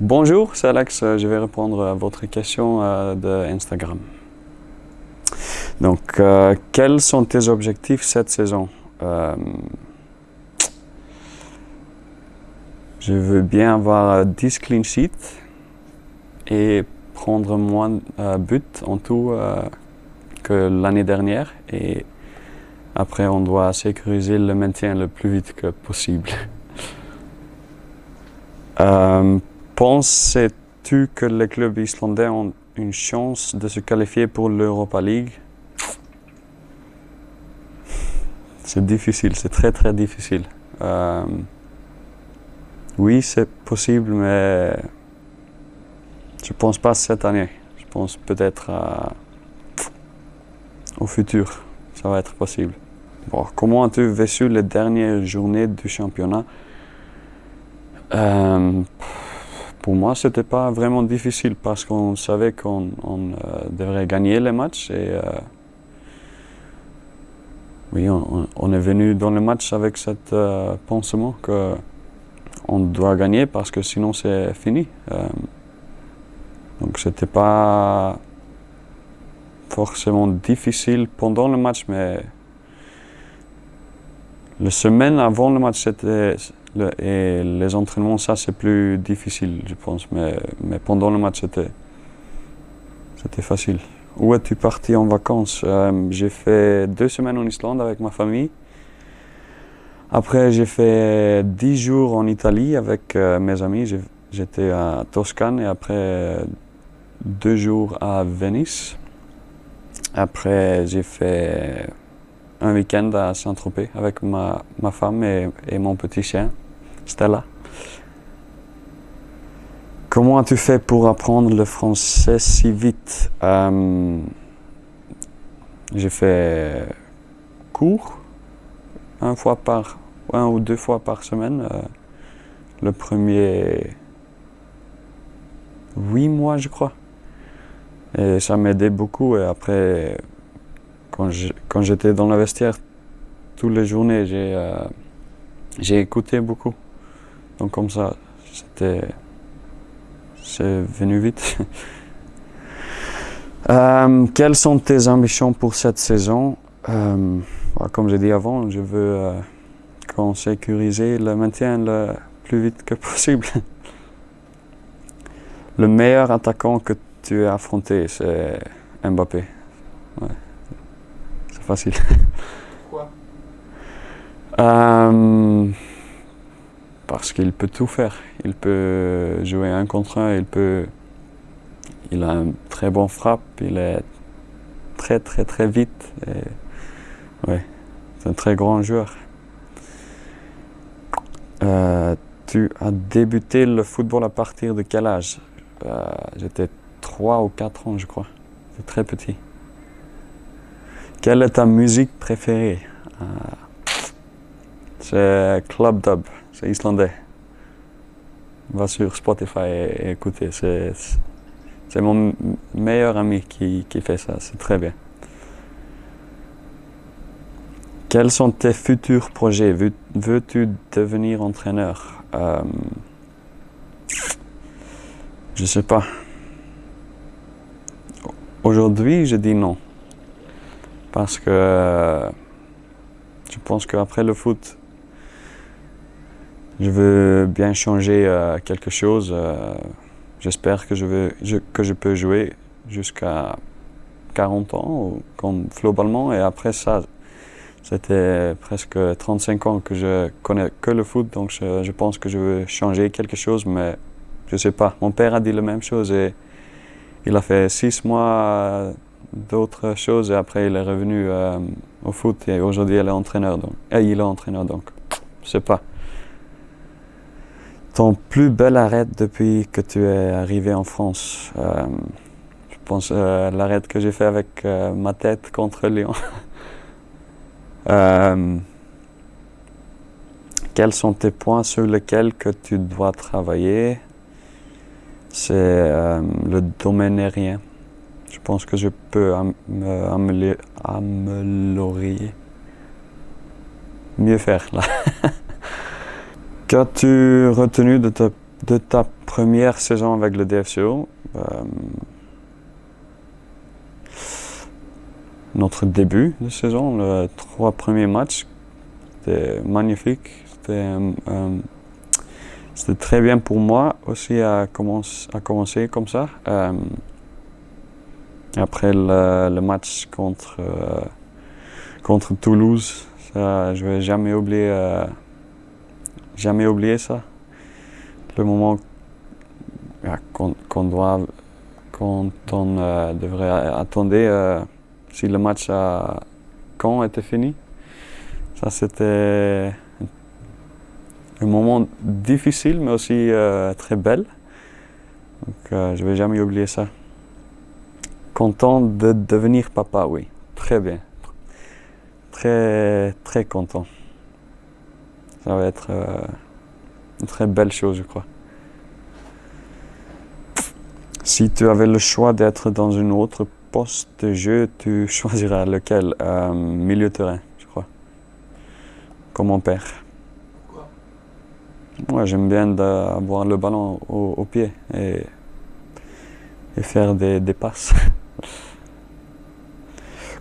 Bonjour, c'est Alex. Je vais répondre à votre question de Instagram. Donc, quels sont tes objectifs cette saison? Je veux bien avoir 10 clean sheets et prendre moins de buts en tout que l'année dernière. Et après, on doit sécuriser le maintien le plus vite que possible. Penses-tu que les clubs islandais ont une chance de se qualifier pour l'Europa League? C'est difficile, c'est très très difficile. Oui, c'est possible, mais je pense pas cette année. Je pense peut-être au futur, ça va être possible. Bon, comment as-tu vécu les dernières journées du championnat? Pour moi, c'était pas vraiment difficile parce qu'on savait qu'on devrait gagner les matchs et oui, on est venu dans le match avec cet pensement que on doit gagner parce que sinon c'est fini. Donc c'était pas forcément difficile pendant le match, mais la semaine avant le match et les entraînements, ça c'est plus difficile, je pense. Mais pendant le match, c'était facile. Où es-tu parti en vacances? J'ai fait 2 semaines en Islande avec ma famille. Après, j'ai fait 10 jours en Italie avec mes amis. J'étais à Toscane et après 2 jours à Venise. Après, j'ai fait un week-end à Saint-Tropez avec ma femme et mon petit chien, Stella. Comment as-tu fait pour apprendre le français si vite? J'ai fait cours 1 ou 2 fois par semaine. Le premier 8 mois, je crois. Et ça m'aidait beaucoup. Et après, quand j'étais dans le vestiaire, toutes les journées, j'ai écouté beaucoup. Donc comme ça, c'est venu vite. Quelles sont tes ambitions pour cette saison? Comme j'ai dit avant, je veux qu'on sécurise le maintien le plus vite que possible. Le meilleur attaquant que tu as affronté, c'est Mbappé. Ouais. C'est facile. Pourquoi? Parce qu'il peut tout faire. Il peut jouer 1 contre 1, il a une très bonne frappe, il est très très très vite. Et, ouais, c'est un très grand joueur. Tu as débuté le football à partir de quel âge? J'étais 3 ou 4 ans, je crois. C'est très petit. Quelle est ta musique préférée? C'est Club Dub, c'est islandais. Va sur Spotify et écoutez, c'est mon meilleur ami qui fait ça, c'est très bien. Quels sont tes futurs projets? Veux-tu devenir entraîneur? Je sais pas. Aujourd'hui, je dis non. Parce que je pense qu'après le foot, je veux bien changer quelque chose. J'espère que je peux jouer jusqu'à 40 ans, comme globalement. Et après ça, c'était presque 35 ans que je connais que le foot. Donc je pense que je veux changer quelque chose, mais je sais pas. Mon père a dit la même chose et il a fait 6 mois d'autres choses et après il est revenu au foot et aujourd'hui il est entraîneur. Donc je sais pas. Ton plus bel arrêt depuis que tu es arrivé en France? Je pense l'arrêt que j'ai fait avec ma tête contre Lyon. Quels sont tes points sur lesquels que tu dois travailler? C'est le domaine aérien. Je pense que je peux améliorer. Mieux faire là. Qu'as-tu retenu de de ta première saison avec le DFCO. Notre début de saison, les 3 premiers matchs, c'était magnifique. C'était très bien pour moi aussi à commencer comme ça. Après le match contre Toulouse, ça, je vais jamais oublier ça. Le moment quand on devrait attendre si le match à Caen était fini. Ça, c'était un moment difficile, mais aussi très belle. Donc, je vais jamais oublier ça. Content de devenir papa, oui. Très bien. Très, très content. Ça va être une très belle chose, je crois. Si tu avais le choix d'être dans une autre poste de jeu, tu choisiras lequel? Milieu de terrain, je crois. Comme mon père. Pourquoi? Moi, j'aime bien avoir le ballon au pied et faire des passes.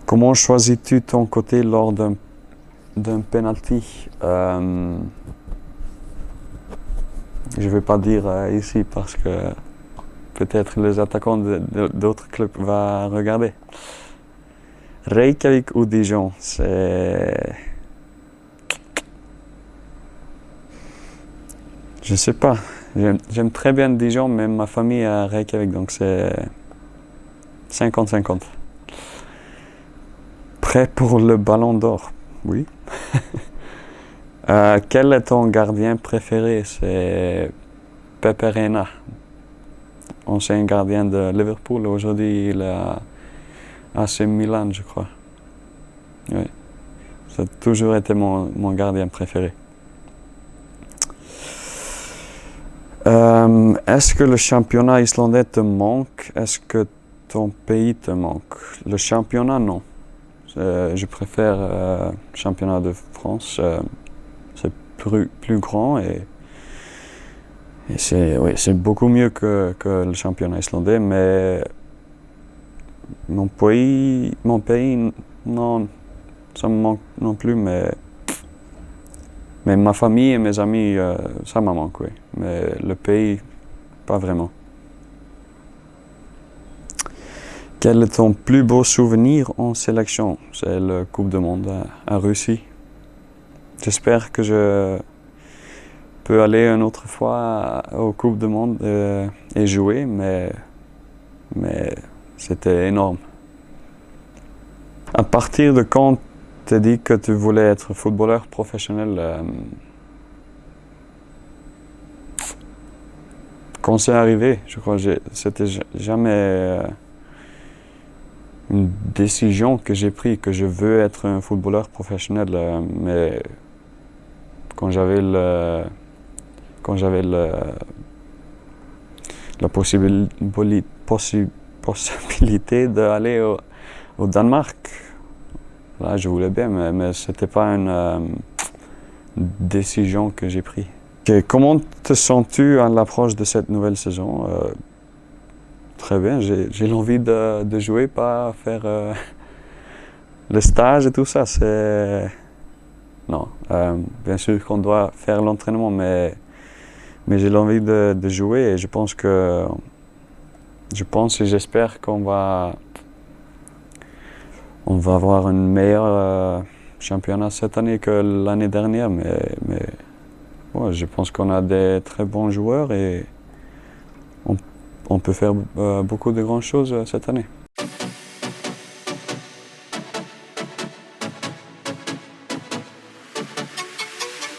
Comment choisis-tu ton côté lors d'un penalty? Je ne vais pas dire ici parce que peut-être les attaquants d'autres clubs vont regarder. Reykjavik ou Dijon, c'est... Je sais pas. J'aime très bien Dijon, mais ma famille est à Reykjavik, donc c'est 50-50. Prêt pour le ballon d'or? Oui. Quel est ton gardien préféré? C'est Pepe Reina, ancien gardien de Liverpool. Aujourd'hui, il est à AC Milan, je crois. Oui. Ça a toujours été mon gardien préféré. Est-ce que le championnat islandais te manque? Est-ce que ton pays te manque? Le championnat, non. Je préfère le championnat de France. C'est plus grand et c'est beaucoup mieux que le championnat islandais, mais mon pays, non, ça me manque non plus, mais ma famille et mes amis, ça me manque, oui. Mais le pays, pas vraiment. Quel est ton plus beau souvenir en sélection? C'est la Coupe du Monde à Russie. J'espère que je peux aller une autre fois aux Coupes du Monde et jouer, mais c'était énorme. À partir de quand tu as dit que tu voulais être footballeur professionnel? Quand c'est arrivé, je crois que c'était jamais une décision que j'ai prise, que je veux être un footballeur professionnel, mais quand j'avais la possibilité d'aller au Danemark, là je voulais bien, mais c'était pas une décision que j'ai prise. Okay. Comment te sens-tu à l'approche de cette nouvelle saison? Très bien, j'ai l'envie de jouer, pas faire le stage et tout ça. Non, bien sûr qu'on doit faire l'entraînement, mais j'ai l'envie de jouer et je pense et j'espère qu'on va avoir un meilleur championnat cette année que l'année dernière, mais ouais, je pense qu'on a des très bons joueurs et on peut faire beaucoup de grandes choses cette année.